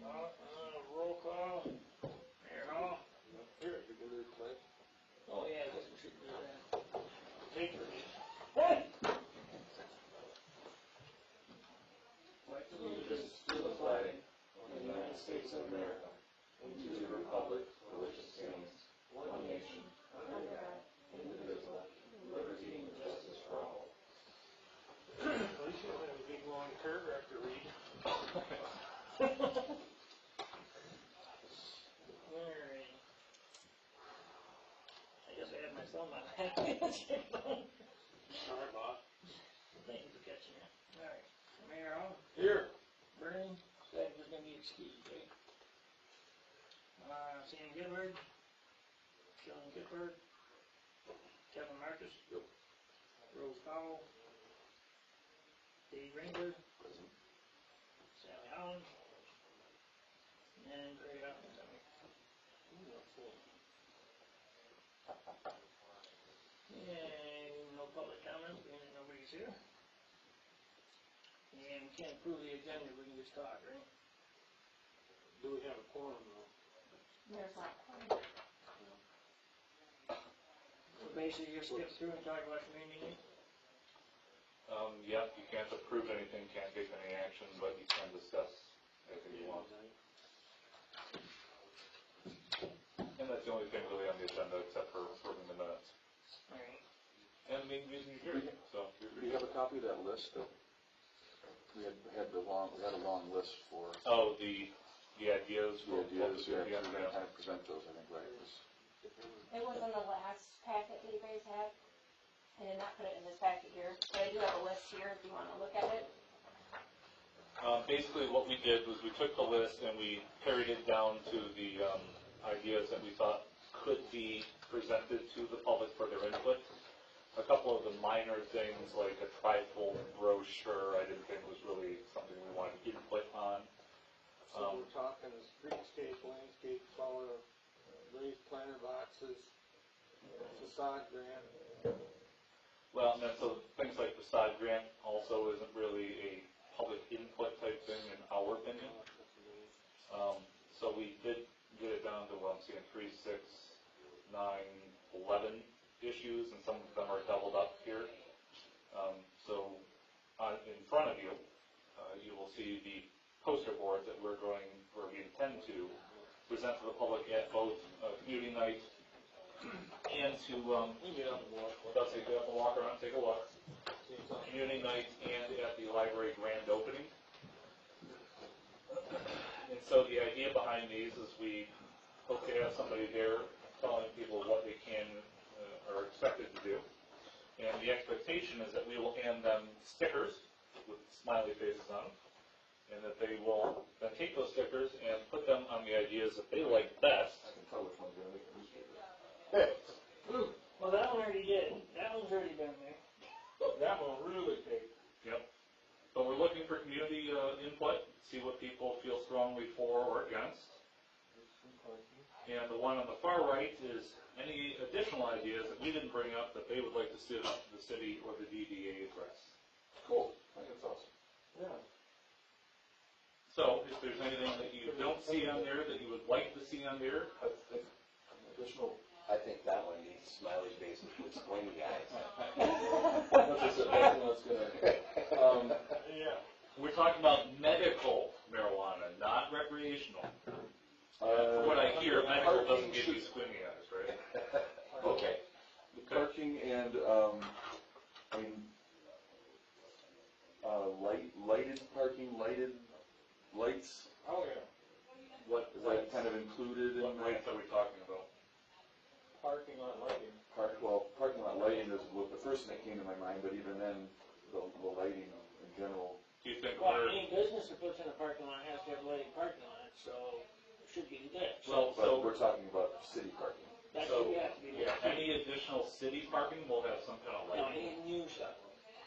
Roll call. Mayor Hall. Here, we can do it tonight. Oh yeah, I guess we should do that. Take your lead. Allegiance to the flag of the United States of America, and to the republic for which it stands, one nation, under God, indivisible, with liberty and justice for all. At least you don't have a big long paragraph to read. Alright. I guess I had my thumb on that. Sorry, boss. Thank you for catching it. Alright. Mayor Hall. Here. Bernie. Said we're gonna be excused, eh? Sam Gifford. Sean Gifford. Kevin Marcus. Yep. Rose Powell. Dave Ranger. Sally Holland. And Greg Hopkins. And no public comments, being that nobody's here. And we can't approve the agenda, we can just talk, right? Do we have a quorum though? There's not. So basically you skip through and talk about community. Yeah, you can't approve anything, can't take any action, but you can discuss anything you want. And that's the only thing really on the agenda except for approving the minutes. Alright. And the meeting here, so. Do you have a copy of that list that we had a long list for? Oh, the ideas. The ideas, yeah, yeah, we're going to kind of present those, I think, right? It was in the last packet that you guys had. I did not put it in this packet here, but I do have a list here if you want to look at it. Basically what we did was we took the list and we carried it down to the ideas that we thought could be presented to the public for their input. A couple of the minor things like a trifold brochure I didn't think was really something we wanted input on. So we're talking a streetscape, landscape, color, raised planter boxes, facade grant. Well, and then so things like facade grant also isn't really a public input type thing in our opinion. So we did get it down to, well, I'm seeing 3, 6, 9, 11 issues, and some of them are doubled up here. So in front of you, you will see the poster board that we intend to present to the public at both community night and to, let's say, go up and walk around, take a look. Community night and at the library grand opening. And so the idea behind these is we hope to have somebody there telling people what they can are expected to do. And the expectation is that we will hand them stickers with smiley faces on them, and that they will then take those stickers and put them on the ideas that they like best. I can tell which one's going to make the newspaper. Well, that one already did. That one's already been there. That one really big. Yep. So we're looking for community input, see what people feel strongly for or against. And the one on the far right is any additional ideas that we didn't bring up that they would like to see the city or the DDA address. Cool. I think that's awesome. Yeah. So if there's anything that you don't see on there that you would like to see on there, Additional. I think that one needs smiley faces with squinty eyes. That's gonna. Yeah. we're talking about medical marijuana, not recreational. From what I hear, medical doesn't give you squinty eyes, right? Okay. The parking and, lighted parking, lights, Oh, yeah. what, is that kind of included in What that? lights are we talking about? Parking lot lighting. Parking lot lighting is what the first thing that came to my mind, but even then, the lighting in general. Do you think Well, we're... any business that puts in a parking lot has to have lighting parking lot, so it should be good. Well, But so... we're talking about city parking. That So, should have to be yeah, there. any additional city parking will have some kind of No, lighting. any new stuff.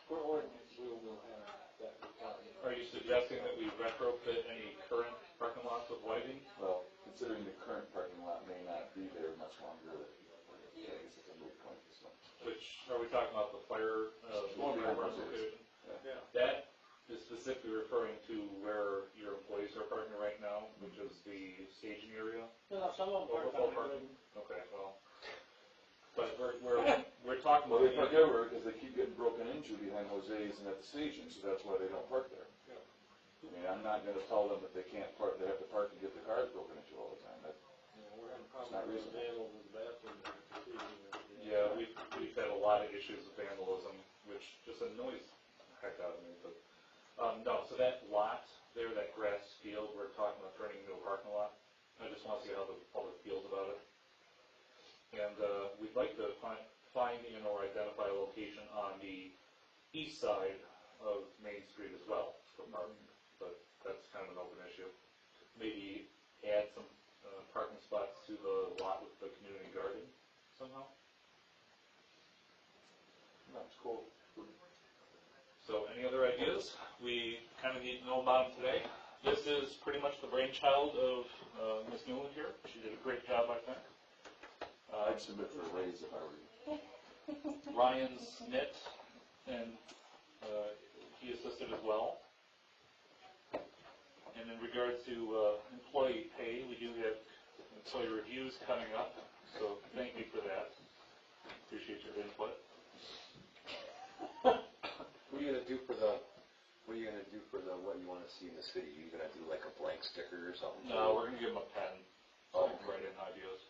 For ordinance. We will have that requirement. Are you suggesting that we retrofit any current parking lots with lighting? Well, considering the current parking lot may not be there much longer, I guess it's a moot point, so. Which, are we talking about the fire, One behind fire Mercedes. location? Yeah. That is specifically referring to where your employees are parking right now, which is the staging area. No, some of them park Overflow on the parking? road. Okay, well, but we're talking Well, about. they park everywhere, because they keep getting broken into behind Jose's and at the station, so that's why they don't park there. I mean, I'm not gonna tell them that they can't park, they have to park and get their cars broken into all the time, that, We're having It's not problems with reasonable. vandals in the bathroom. Yeah, we've had a lot of issues with vandalism, which just annoys the heck out of me, but, no, so that lot there, that grass field, we're talking about turning into a parking lot. I just wanna see how the public feels about it. And, we'd like to find and or identify a location on the east side of Main Street as well for parking, but that's kind of an open issue. Maybe add some, parking spots to the lot with the community garden somehow. that's cool. So any other ideas? We kind of need to know about them today. This is pretty much the brainchild of Ms. Newland here. She did a great job, I think. I'd submit for a raise if I were you. Ryan's knit, and he assisted as well. And in regard to employee pay, we do have employee reviews coming up, so thank you for that. Appreciate your input. What are you gonna do for the, what you wanna see in the city? You gonna do like a blank sticker or something? No, we're gonna give them a pen, so they can write in ideas.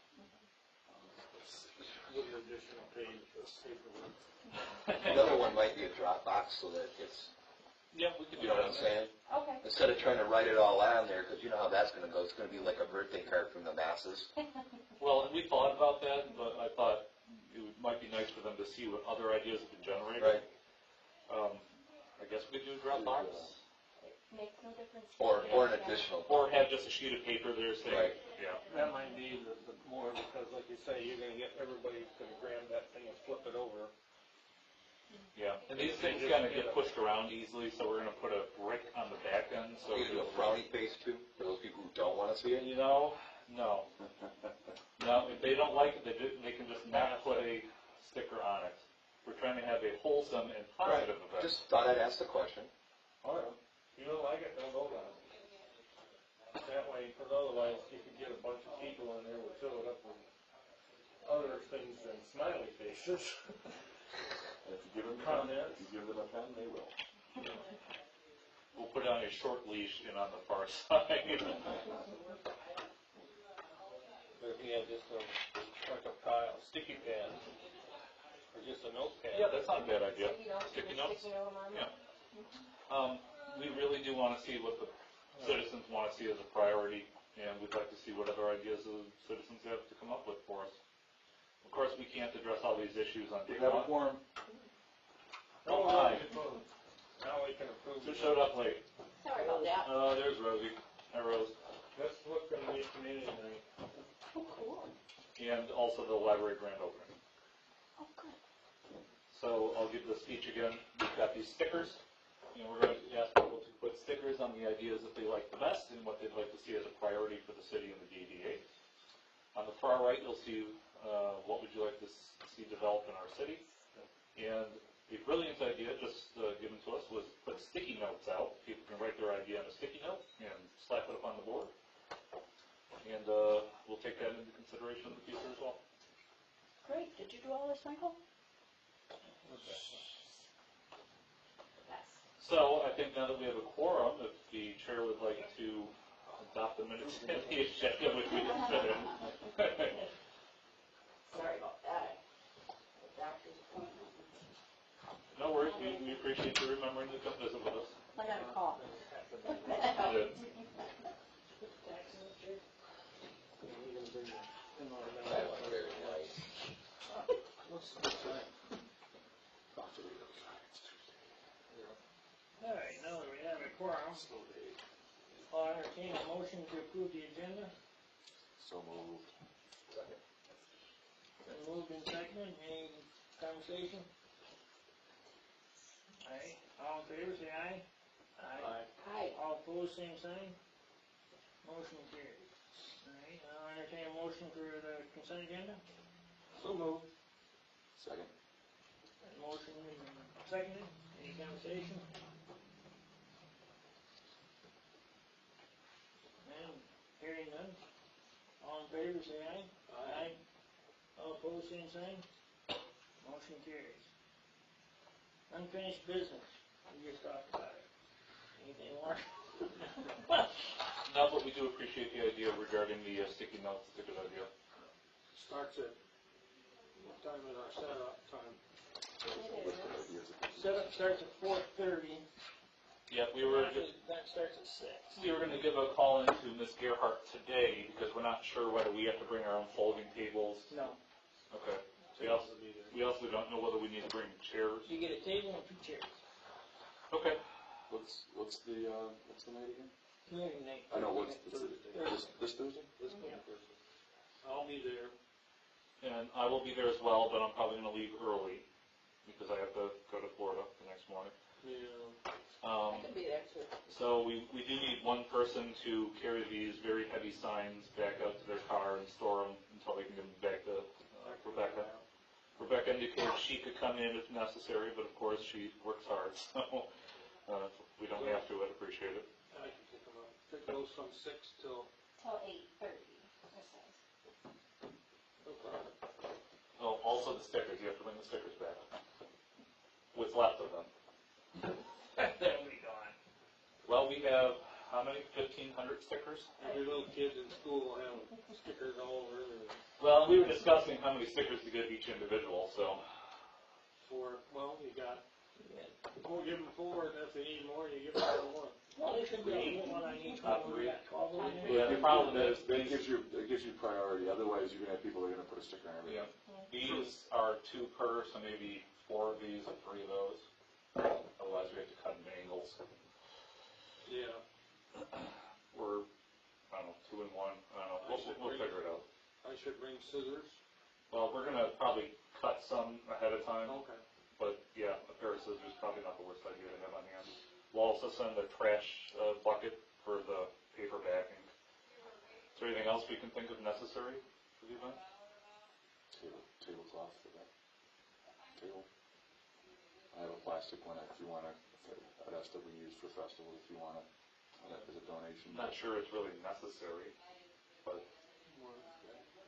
With an additional page of paperwork. Another one might be a Dropbox so that it's, Yeah, we could do you know what that. I'm saying? Okay. Instead of trying to write it all on there, because you know how that's gonna go, it's gonna be like a birthday card from the masses. Well, and we thought about that, but I thought it might be nice for them to see what other ideas have been generated. Right. I guess we could do a Dropbox, It makes no difference. Or an additional. or have just a sheet of paper there saying, Right. yeah. That might be the more, because like you say, you're gonna get, everybody's gonna grab that thing and flip it over. Yeah, and these things kind of get pushed around easily, so we're gonna put a brick on the back end, so. You gonna do a frowny face too, for those people who don't wanna see it? You know, no. No, if they don't like it, they can just not put a sticker on it. We're trying to have a wholesome and positive event. Just thought I'd ask the question. All right. If you don't like it, don't vote on it. That way, because otherwise you could get a bunch of people in there who fill it up with other things than smiley faces. If you give them a pen, Comments? if you give them a pen, they will. We'll put it on a short leash and on the far side. But if you had just like a pile, sticky pad, or just a notepad. Yeah, that's not a bad idea. Sticky Sticky notes? Sticky note 'em on there. Yeah. We really do want to see what the citizens want to see as a priority, and we'd like to see what other ideas the citizens have to come up with for us. Of course, we can't address all these issues on We day have a one. quorum. Oh, hi. Now we can approve. Who showed up late? Sorry about that. Oh, there's Rosie. Hi, Rose. That's what's gonna be community night. Oh, cool. And also the library grand opening. Oh, good. So I'll give the speech again. We've got these stickers, and we're going to ask people to put stickers on the ideas that they like the best and what they'd like to see as a priority for the city and the DDA. On the far right, you'll see what would you like to see developed in our city. And a brilliant idea just given to us was put sticky notes out. People can write their idea on a sticky note and slap it up on the board. And we'll take that into consideration in the future as well. Great. Did you do all this, Michael? Yes. So I think now that we have a quorum, if the chair would like to adopt the minutes and the agenda, which we didn't finish. Sorry about that. The doctor's appointment. No worries, we appreciate you remembering to come visit with us. I got a call. Good. That was very nice. All right, now that we have a quorum, I'll entertain a motion to approve the agenda. So moved. Been moved and seconded, any conversation? Aye, all in favor, say aye. Hi. All opposed, same sign. Motion carried. All right, I'll entertain a motion for the consent agenda. So moved. Second. Motion seconded, any conversation? favor, say aye. Aye. All opposed, same sign. Motion carries. Unfinished business, we just talked about it. Anything more? No, but we do appreciate the idea regarding the sticky notes, it's a good idea. Starts at, what time is our setup time? Setup starts at 4:30. Yeah, we were That starts at 6. gonna give a call in to Ms. Gerhart today, because we're not sure whether we have to bring our own folding tables. No, Okay. We also don't know whether we need to bring chairs. you get a table and 2 chairs. Okay. What's the night again? Community night. I know, this Thursday? I'll be there. And I will be there as well, but I'm probably gonna leave early, because I have to go to Florida the next morning. Yeah. I could be there too. So we do need one person to carry these very heavy signs back out to their car and store them until they can get them back to Rebecca. Rebecca indicated she could come in if necessary, but of course she works hard, so we don't have to, I'd appreciate it. I can pick them up. It goes from 6 till, Till 8:30, it says. Oh, also the stickers, you have to bring the stickers back. What's left of them. That'll be gone. Well, we have, how many, 1,500 stickers? every little kid in school will have stickers all over it. Well, we were discussing how many stickers to give each individual, so. Well, you got, we'll give them 4, and if they need more, you give them 1. Well, there should be a one on each one. We got 12 of them. Yeah, the problem is, That gives you priority, otherwise you're gonna have people that are gonna put a sticker on everything. these are 2 per, so maybe 4 of these and 3 of those. Otherwise, we have to cut them angles. Yeah. We're, I don't know, 2 and 1, I don't know, we'll figure it out. I should bring scissors. Well, we're gonna probably cut some ahead of time, Okay. but yeah, a pair of scissors is probably not the worst idea to have on hand. We'll also send a trash bucket for the paper backing. Is there anything else we can think of necessary for the event? Tablecloth for that. Table. I have a plastic one if you wanna, that's that we use for festivals if you wanna, that as a donation. I'm not sure it's really necessary, but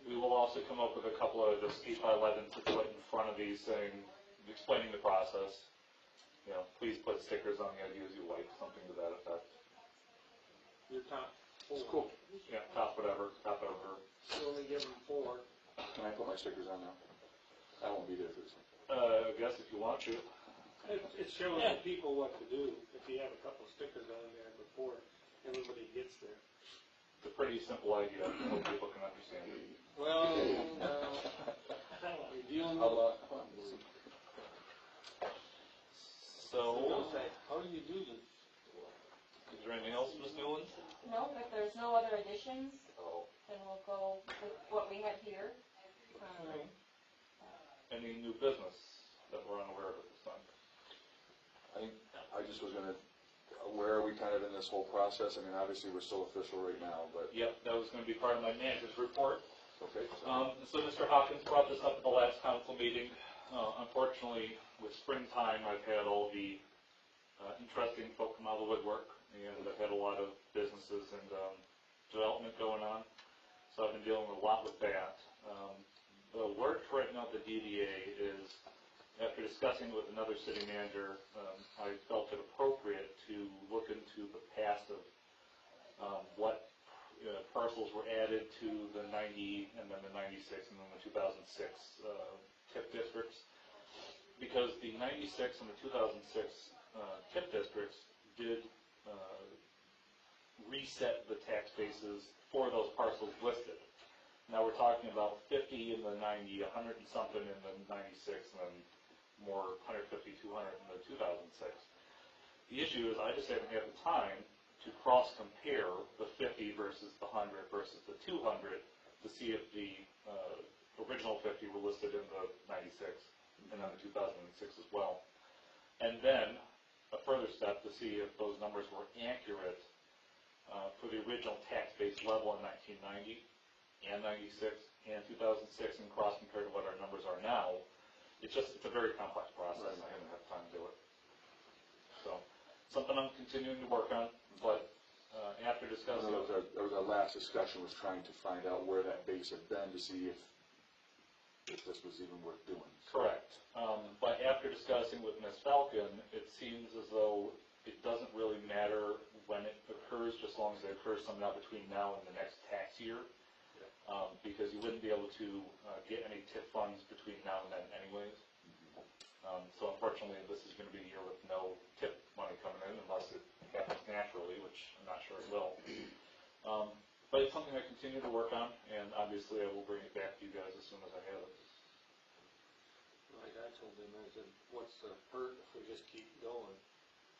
we will also come up with a couple of just 8x11s to put in front of these saying, explaining the process. You know, please put stickers on the ideas you like, something to that effect. Your top 4. Cool. Yeah, top whatever, top over. You only give them 4. Can I put my stickers on now? I won't be there Thursday. I guess if you want to. It shows the people what to do. If you have a couple stickers on there before everybody gets there. It's a pretty simple idea, I hope people can understand it. Well, you're dealing with. So, How do you do this? is there anything else, Ms. Newland? No, if there's no other additions, Oh. then we'll go with what we have here. Any new business that we're unaware of at this time? I just was gonna, where are we kind of in this whole process? I mean, obviously, we're still official right now, but, Yep, that was gonna be part of my manager's report. okay. So Mr. Hawkins brought this up at the last council meeting. Unfortunately, with springtime, I've had all the interesting folk come out of the woodwork, and I've had a lot of businesses and development going on. So I've been dealing a lot with that. The word right now at the DDA is, after discussing with another city manager, I felt it appropriate to look into the past of what parcels were added to the 90 and then the 96 and then the 2006 TIP districts. Because the 96 and the 2006 TIP districts did reset the tax bases for those parcels listed. Now we're talking about 50 in the 90, 100 and something in the 96, and then more 150, 200 in the 2006. The issue is I just haven't had the time to cross-compare the 50 versus the 100 versus the 200 to see if the original 50 were listed in the 96 and then the 2006 as well. And then a further step to see if those numbers were accurate for the original tax base level in 1990 and 96 and 2006 and cross-compare to what our numbers are now. It's a very complex process. I haven't had time to do it. So, something I'm continuing to work on, but after discussing discussing. That was our last discussion, was trying to find out where that base had been to see if this was even worth doing. Correct. But after discussing with Ms. Falcon, it seems as though it doesn't really matter when it occurs, just as long as it occurs somehow between now and the next tax year. Because you wouldn't be able to get any TIF funds between now and then anyways. So unfortunately, this is going to be a year with no TIP money coming in unless it happens naturally, which I'm not sure it will. But it's something I continue to work on, and obviously I will bring it back to you guys as soon as I have it. Like I told them, I said, what's the hurt if we just keep going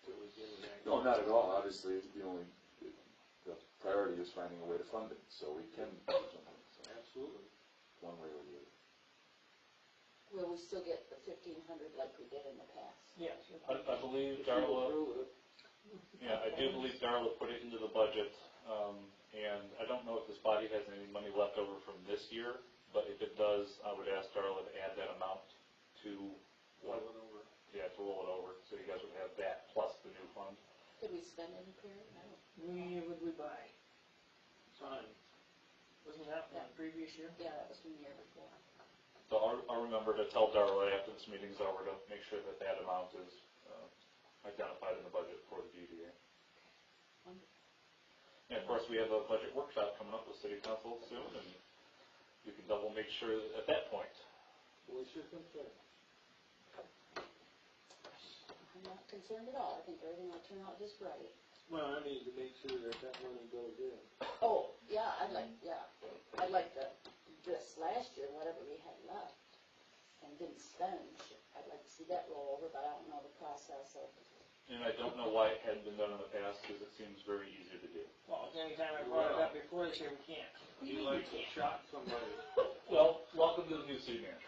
till we get it back? No, not at all. Obviously, the priority is finding a way to fund it, so we can do something. So Absolutely. one way or the other. Will we still get the 1,500 like we did in the past? Yes. I believe Darla, yeah, I do believe Darla put it into the budget, and I don't know if this body has any money left over from this year, but if it does, I would ask Darla to add that amount to what? Roll it over. Yeah, to roll it over, so you guys would have that plus the new fund. Did we spend any period? I don't. Would we buy? Time. Wasn't that from the previous year? Yeah, that was from the year before. So I'll remember to tell Darla after this meeting's over to make sure that that amount is identified in the budget for the DDA. And of course, we have a budget workshop coming up with City Council soon, and you can double make sure at that point. What's your concern? I'm not concerned at all. I think everything will turn out just right. Well, I need to make sure that that money goes in. Oh, yeah, I'd like this last year, whatever we had left and didn't spend, I'd like to see that roll over, but I don't know the process of. And I don't know why it hadn't been done in the past, because it seems very easy to do. Well, anytime I brought it up before this year, we can't. You like to shot somebody. Well, welcome to the new city manager.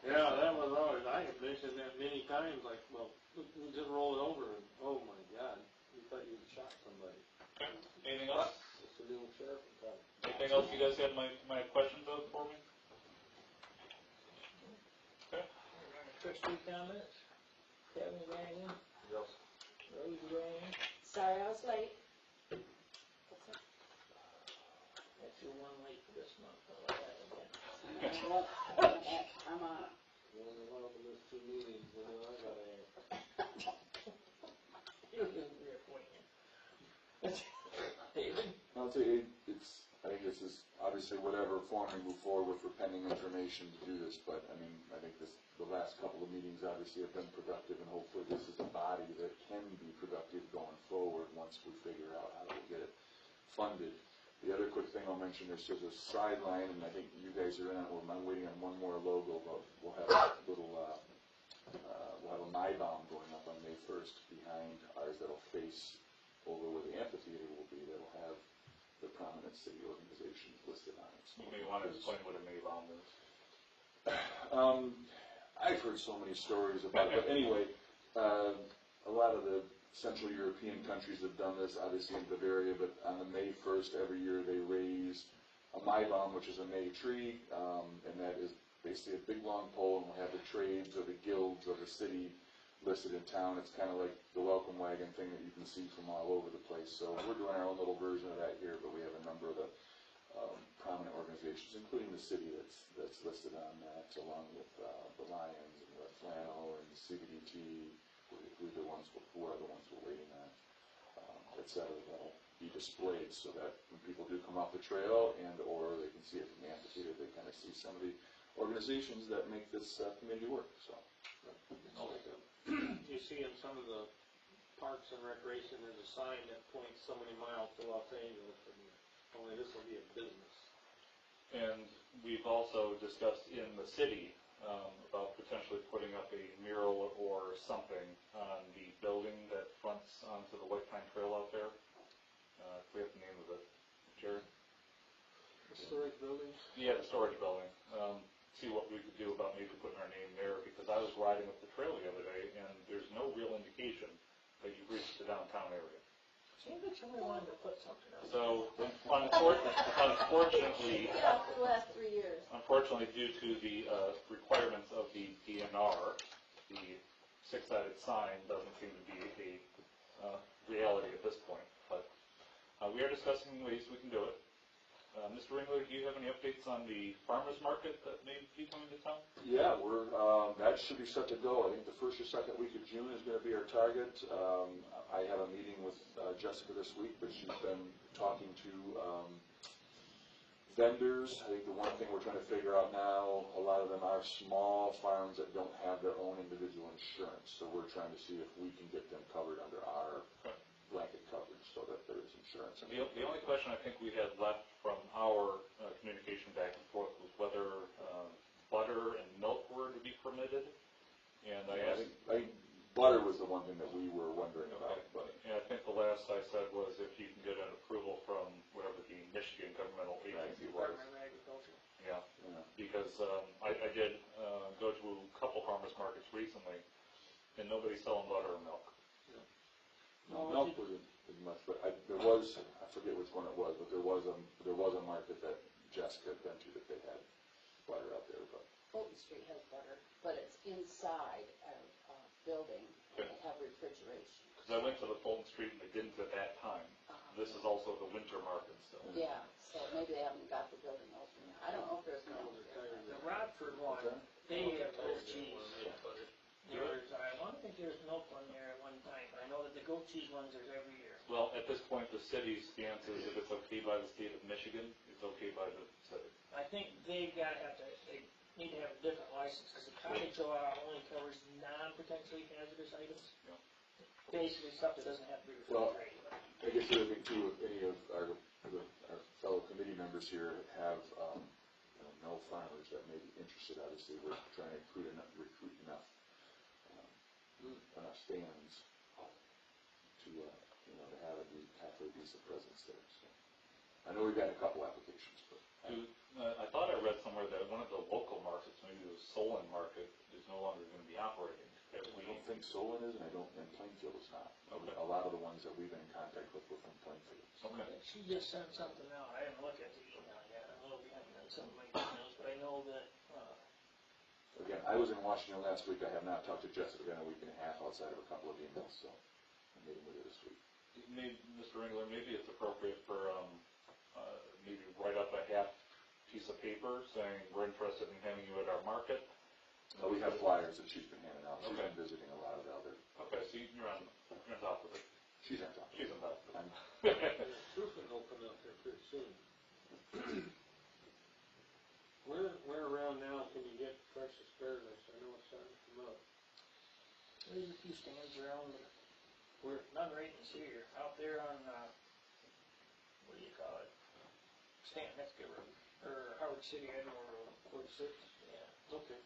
Yeah, that was always, I have mentioned that many times, like, well, we just roll it over and, oh my God, we thought you'd shot somebody. Okay. Anything else? It's a little sheriff. Anything else you guys have my questions of for me? Okay. Trustee comments? Kevin, you got anything? Yes. Rose, you got anything? Sorry I was late. That's your one late for this month, I'll let that again. I'm on. You only went over those 2 meetings, and then I got a. You'll do a reappointment. David? I'll tell you, I think this is obviously whatever form we move forward with for pending information to do this, but I mean, I think the last couple of meetings obviously have been productive, and hopefully this is a body that can be productive going forward once we figure out how to get it funded. The other quick thing I'll mention is there's a sideline, and I think you guys are in it, I'm waiting on one more logo, but we'll have a little, we'll have a MyBomb going up on May 1st behind ours that'll face over where the amphitheater will be, that'll have the prominent city organizations listed on it. You may want to explain what a MABOM is. I've heard so many stories about it, but anyway, a lot of the Central European countries have done this, obviously in Bavaria, but on the May 1st every year they raise a MyBomb, which is a May tree, and that is basically a big long pole, and we'll have the trades or the guilds of the city listed in town. It's kind of like the welcome wagon thing that you can see from all over the place. So we're doing our own little version of that here, but we have a number of the prominent organizations, including the city that's listed on that, along with the Lions and the Flannel and the CBDT, who are the ones we're waiting on, et cetera. That'll be displayed so that when people do come off the trail and or they can see it from the amphitheater, they kind of see some of the organizations that make this community work. So. You see in some of the parks and recreation, there's a sign that points so many miles to Los Angeles, and only this will be a business. And we've also discussed in the city about potentially putting up a mural or something on the building that fronts onto the White Pine Trail out there. I forget the name of it. Jared? The storage building? Yeah, the storage building. See what we could do about maybe putting our name there, because I was riding up the trail the other day, and there's no real indication that you've reached the downtown area. Seems like somebody wanted to put something up. So, unfortunately, Yeah, for the last 3 years. unfortunately, due to the requirements of the DNR, the 6-sided sign doesn't seem to be a reality at this point. But we are discussing ways we can do it. Mr. Ringler, do you have any updates on the farmer's market that may be coming to town? Yeah, that should be set to go. I think the first or second week of June is gonna be our target. I have a meeting with Jessica this week, but she's been talking to vendors. I think the one thing we're trying to figure out now, a lot of them are small farms that don't have their own individual insurance, so we're trying to see if we can get them covered under our blanket coverage so that there is insurance. The only question I think we had left from our communication back and forth was whether butter and milk were to be permitted. And I asked, I think butter was the one thing that we were wondering about. But and I think the last I said was if you can get an approval from whatever the Michigan governmental agency was. Department of Agriculture. Yeah, yeah. because I did go to a couple farmers markets recently, and nobody's selling butter or milk. Milk wasn't as much, but there was, I forget which one it was, but there was a market that Jessica had been to that they had butter out there, but. Fulton Street has butter, but it's inside a building, and they have refrigeration. Because I went to the Fulton Street and they didn't at that time. This is also the winter market still. Yeah, so maybe they haven't got the building open. I don't know if there's no. The Rodford one, they have goat cheese. I want to think there's milk one there at one time, but I know that the goat cheese ones there's every year. Well, at this point, the city's stance is if it's okay by the state of Michigan, it's okay by the city. I think they need to have a different license, because the cottage law only covers non-potentially hazardous items. Yeah. Basically stuff that doesn't have to be Well, refrigerated. I guess the other thing too, if any of our fellow committee members here have, know farmers that may be interested, obviously we're trying to recruit enough stands to, to have a halfway decent presence there, so. I know we've got a couple applications, but. I thought I read somewhere that one of the local markets, maybe the Solon market, is no longer going to be operating. I don't think Solon is, and and Plainfield is not. Okay. A lot of the ones that we've been in contact with were from Plainfield. Okay. She just sent something out, I didn't look at the email yet, I know we haven't done some of my emails, but I know that, Again, I was in Washington last week. I have not talked to Jessica in a week and a half outside of a couple of emails, so I'm meeting with her this week. Maybe, Mr. Ringler, maybe it's appropriate for maybe write up a half piece of paper saying we're interested in having you at our market. We have flyers that she's been handing out. She's Okay. been visiting a lot of the other. Okay, so you're on top of it. She's on top. She's on top of I'm- it. Roof can open up here pretty soon. Where around now can you get fresh asparagus? I know it's starting to come up. there's a few stands around, but we're none right in here, out there on, what do you call it? Stanton, that's good road, or Howard City, Edmore Road, 46, yeah. Okay.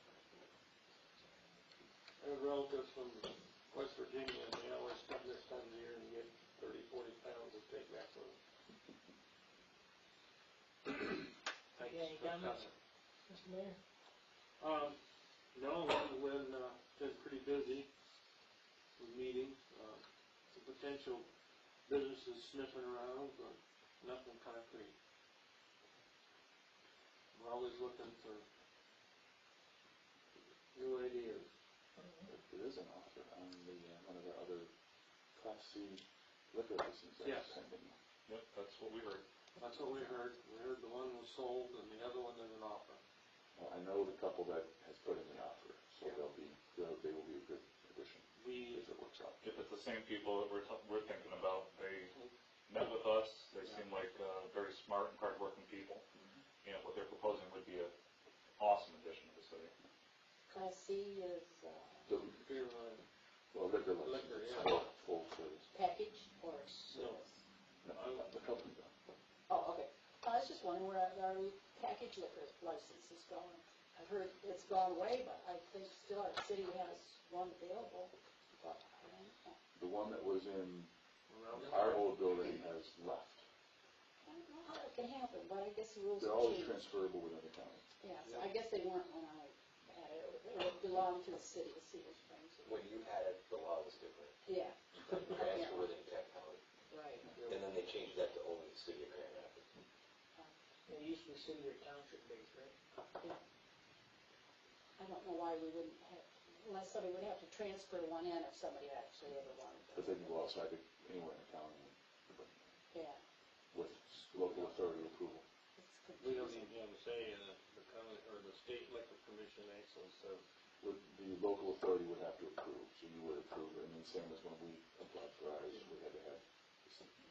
I have relatives from West Virginia, and they always come this time of year and get 30, 40 pounds of take back with them. Any comments, Mr. Mayor? No, when, been pretty busy with meetings, the potential businesses sniffing around, but nothing concrete. We're always looking for new ideas. There is an offer on one of the other Class C liquor licenses. Yes. Pending. Yep, that's what we heard. That's what we heard. We heard the one was sold and the other one there's an offer. Well, I know the couple that has put in the offer, so they will be a good addition if it works out. If it's the same people that we're thinking about, they met with us, they seem like very smart and hardworking people, and what they're proposing would be an awesome addition to the city. Class C is, The, Beer, well, liquor license, Liquor, it's yeah. full service. package or service? No, the company though. Oh, okay. I was just wondering where our package liquor license is going. I've heard it's gone away, but I think still our city has one available, but I don't know. The one that was in our old building has left. I don't know how that can happen, but I guess the rules They're have always changed. transferable within the county. Yeah, so I guess they weren't when I had it. It belonged to the city of Cedar Springs. When you had it, the law was different. Yeah, Transfer within Tech County. right. And then they changed that to only the city of Grand Rapids. It used to be city or township based, right? I don't know why we wouldn't have, unless somebody would have to transfer one in if somebody actually ever wanted But to. they can go outside anywhere in the county. Yeah. same as when we applied for ours, we had to have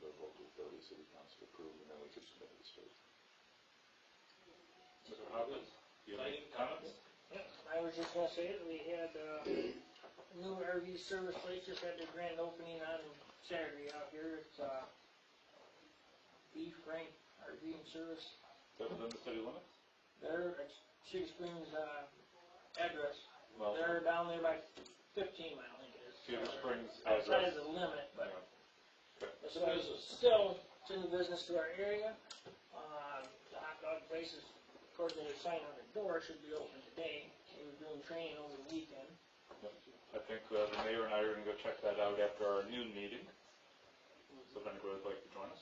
the local authority, city council approve, and then we could submit to the state. Mr. Hopkins, do you have any comments? Yeah, I was just gonna say that we had, new RV service place just had their grand opening on Saturday out here. It's, Beef Rank RV and Service. Is that within the city limits? They're at Cedar Springs, address. Well, They're down there by 15 mile, I think it is. Cedar Springs Outside address. of the limit, but Okay. it's still, it's in the business to our area. The hot dog places, according to the sign on the door, should be open today. We were doing training over the weekend. I think the mayor and I are gonna go check that out after our noon meeting. So if anybody would like to join us.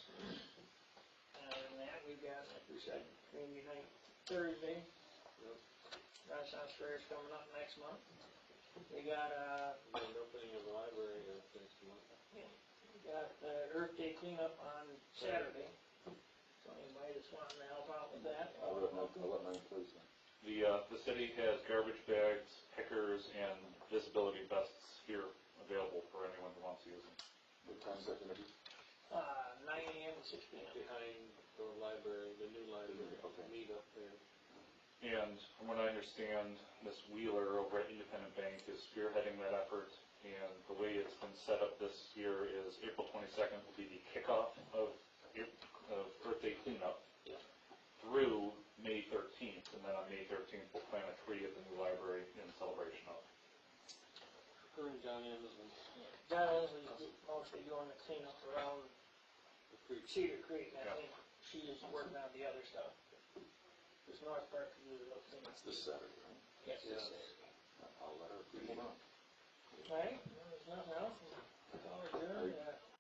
Other than that, we've got, like we said, community night Thursday. Renaissance Fair is coming up next month. We got, An opening of the library next month. we got Earth Day cleanup on Saturday. So anybody that's wanting to help out with that, I'll let my employees know. The city has garbage bags, pickers, and visibility vests here available for anyone who wants to use them. What time's that gonna be? 9 AM to 6 PM. Behind the library, the new library, Okay. meet up there. And from what I understand, Ms. Wheeler over at Independent Bank is spearheading that effort. And the way it's been set up this year is April 22nd will be the kickoff of Earth Day cleanup through May 13th. And then on May 13th, we'll plant a tree at the new library in celebration of it. Her and John Anderson, John Inslee's mostly doing the cleanup around the creek. Cedar Creek. I Yeah. think she's working on the other stuff. This north part can do the cleanup. It's this Saturday, right? Yes, Yeah. this Saturday. I'll let her, come on.